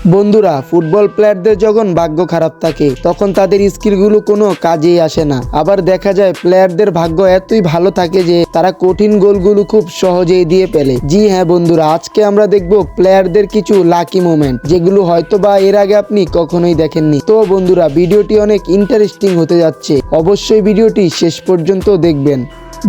বন্ধুরা, ফুটবল প্লেয়ারদের যখন ভাগ্য খারাপ থাকে তখন তাদের স্কিলগুলো কোনো কাজেই আসে না। আবার দেখা যায় প্লেয়ারদের ভাগ্য এতই ভালো থাকে যে তারা কঠিন গোলগুলো খুব সহজেই দিয়ে ফেলে। জি হ্যাঁ বন্ধুরা, আজকে আমরা দেখব প্লেয়ারদের কিছু লাকি মোমেন্ট, যেগুলো হয়তো বা এর আগে আপনি কখনোই দেখেননি। তো বন্ধুরা, ভিডিওটি অনেক ইন্টারেস্টিং হতে যাচ্ছে, অবশ্যই ভিডিওটি শেষ পর্যন্ত দেখবেন।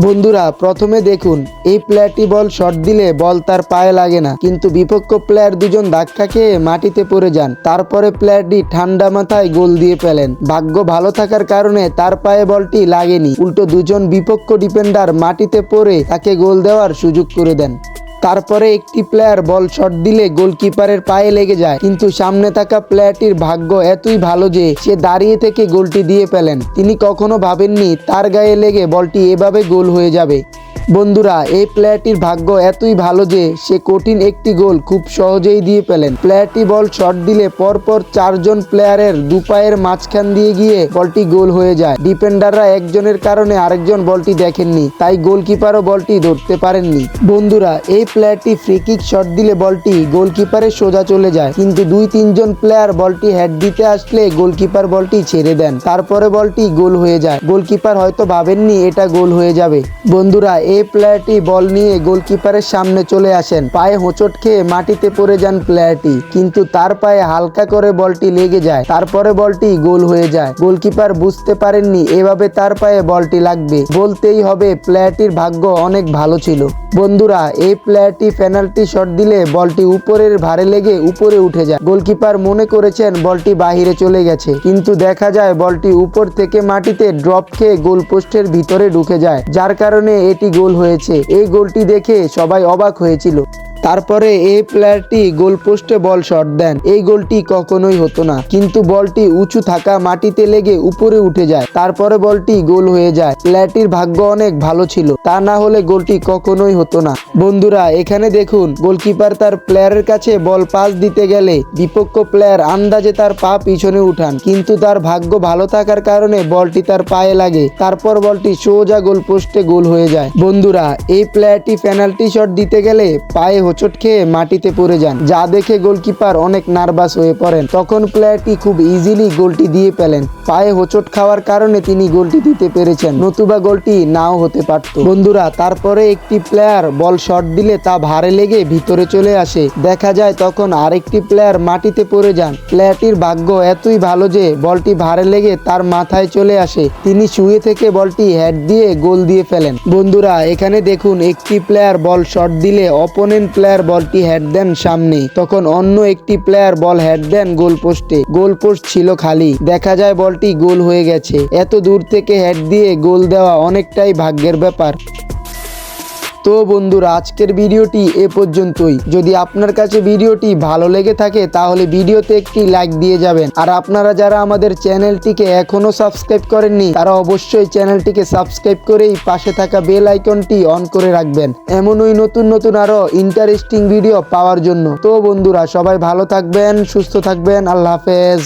বন্ধুরা, প্রথমে দেখুন, এই প্লেয়ারটি বল শট দিলে বল তার পায়ে লাগে না, কিন্তু বিপক্ষ প্লেয়ার দুজন ধাক্কা খেয়ে মাটিতে পড়ে যান। তারপরে প্লেয়ারটি ঠান্ডা মাথায় গোল দিয়ে ফেলেন। ভাগ্য ভালো থাকার কারণে তার পায়ে বলটি লাগেনি, উল্টো দুজন বিপক্ষ ডিফেন্ডার মাটিতে পড়ে তাকে গোল দেওয়ার সুযোগ করে দেন। তারপরে একটি প্লেয়ার বল শট দিলে গোলকিপারের পায়ে লেগে যায়, কিন্তু সামনে থাকা প্লেয়ারটির ভাগ্য এতই ভালো যে সে দাঁড়িয়ে থেকে গোলটি দিয়ে ফেলেন। তিনি কখনো ভাবেননি তার গায়ে লেগে বলটি এভাবে গোল হয়ে যাবে। বন্ধুরা, এই প্লেয়ারটির ভাগ্য এতই ভালো যে সে কঠিন একটি গোল খুব সহজেই দিয়ে ফেলেন। প্লেয়ারটি বল শট দিলে পরপর চারজন প্লেয়ারের দুপায়ের মাঝখান দিয়ে গিয়ে বলটি গোল হয়ে যায়। ডিফেন্ডাররা একজনের কারণে আরেকজন বলটি দেখেননি, তাই গোলকিপারও বলটি ধরতে পারেননি। বন্ধুরা, এই প্লেয়ারটি ফ্রি কিক শট দিলে বলটি গোলকিপারের সোজা চলে যায়, কিন্তু 2-3 জন প্লেয়ার বলটি হেড দিতে আসলে গোলকিপার বলটি ছেড়ে দেন, তারপরে বলটি গোল হয়ে যায়। গোলকিপার হয়তো ভাবেননি এটা গোল হয়ে যাবে। বন্ধুরা, এই প্লেয়ারটি বল নিয়ে গোলকিপারের সামনে চলে আসেন, পায়ে হোঁচট খেয়ে মাটিতে পড়ে যান প্লেয়ারটি, কিন্তু তার পায়ে হালকা করে বলটি লেগে যায়, তারপরে বলটি গোল হয়ে যায়। গোলকিপার বুঝতে পারেননি এভাবে তার পায়ে বলটি লাগবে। বলতেই হবে প্লেয়ারটির ভাগ্য অনেক ভালো ছিল। বন্ধুরা, এই প্লেয়ারটি পেনাল্টি শট দিলে বলটি উপরের ভারে লেগে উপরে উঠে যায়। গোলকিপার মনে করেছেন বলটি বাহিরে চলে গেছে, কিন্তু দেখা যায় বলটি উপর থেকে মাটিতে ড্রপ খেয়ে গোল পোস্টের ভিতরে ঢুকে যায়, যার কারণে এটি গোল হয়েছে। এই গোলটি দেখে সবাই অবাক হয়েছিল। তারপরে এই প্লেয়ারটি গোল পোস্টে বল শট দেন। এই গোলটি কখনোই হতো না, কিন্তু বলটি উঁচু থাকা মাটিতে লেগে উপরে উঠে যায়, তারপরে বলটি গোল হয়ে যায়। প্লেয়ারটির ভাগ্য অনেক ভালো ছিল, তা না হলে গোলটি কখনোই হতো না। বন্ধুরা, এখানে দেখুন, গোলকিপার তার প্লেয়ারের কাছে বল পাস দিতে গেলে বিপক্ষ প্লেয়ার আন্দাজে তার পা পিছনে উঠান, কিন্তু তার ভাগ্য ভালো থাকার কারণে বলটি তার পায়ে লাগে, তারপর বলটি সোজা গোল পোস্টে গোল হয়ে যায়। বন্ধুরা, এই প্লেয়ারটি পেনাল্টি শট দিতে গেলে পায়ে হোঁচট খেয়ে মাটিতে পড়ে যান, যা দেখে গোলকিপার অনেক নার্ভাস হয়ে পড়েন। তখন প্লেয়ারটি খুব ইজিলি গোলটি দিয়ে ফেলেন। পায়ে হোঁচট খাওয়ার কারণে তিনি গোলটি দিতে পেরেছেন, নতুবা গোলটি নাও হতে পারত। বন্ধুরা, তারপরে একটি প্লেয়ার বল শট দিলে তা ভারে লেগে ভিতরে চলে আসে। দেখা যায় তখন আরেকটি প্লেয়ার মাটিতে পড়ে যান। প্লেয়ারটির ভাগ্য এতই ভালো যে বলটি ভারে লেগে তার মাথায় চলে আসে, তিনি শুয়ে থেকে বলটি হেড দিয়ে গোল দিয়ে ফেলেন। বন্ধুরা, এখানে দেখুন, একটি প্লেয়ার বল শট দিলে অপোনেন্ট প্লেয়ার বলটি হেড দেন সামনে, তখন অন্য একটি প্লেয়ার বল হেড দেন গোল পোস্টে। গোল পোস্ট ছিল খালি, দেখা যায় বলটি গোল হয়ে গেছে। এত দূর থেকে হেড দিয়ে গোল দেওয়া অনেকটাই ভাগ্যের ব্যাপার। তো বন্ধুরা, আজকের ভিডিওটি এ পর্যন্তই। যদি আপনার কাছে ভিডিওটি ভালো লেগে থাকে তাহলে ভিডিওতে একটি লাইক দিয়ে যাবেন, আর আপনারা যারা আমাদের চ্যানেলটিকে এখনো সাবস্ক্রাইব করেননি তারা অবশ্যই চ্যানেলটিকে সাবস্ক্রাইব করেই পাশে থাকা বেল আইকনটি অন করে রাখবেন, এমনই নতুন নতুন আরো ইন্টারেস্টিং ভিডিও পাওয়ার জন্য। তো বন্ধুরা, সবাই ভালো থাকবেন, সুস্থ থাকবেন, আল্লাহ হাফেজ।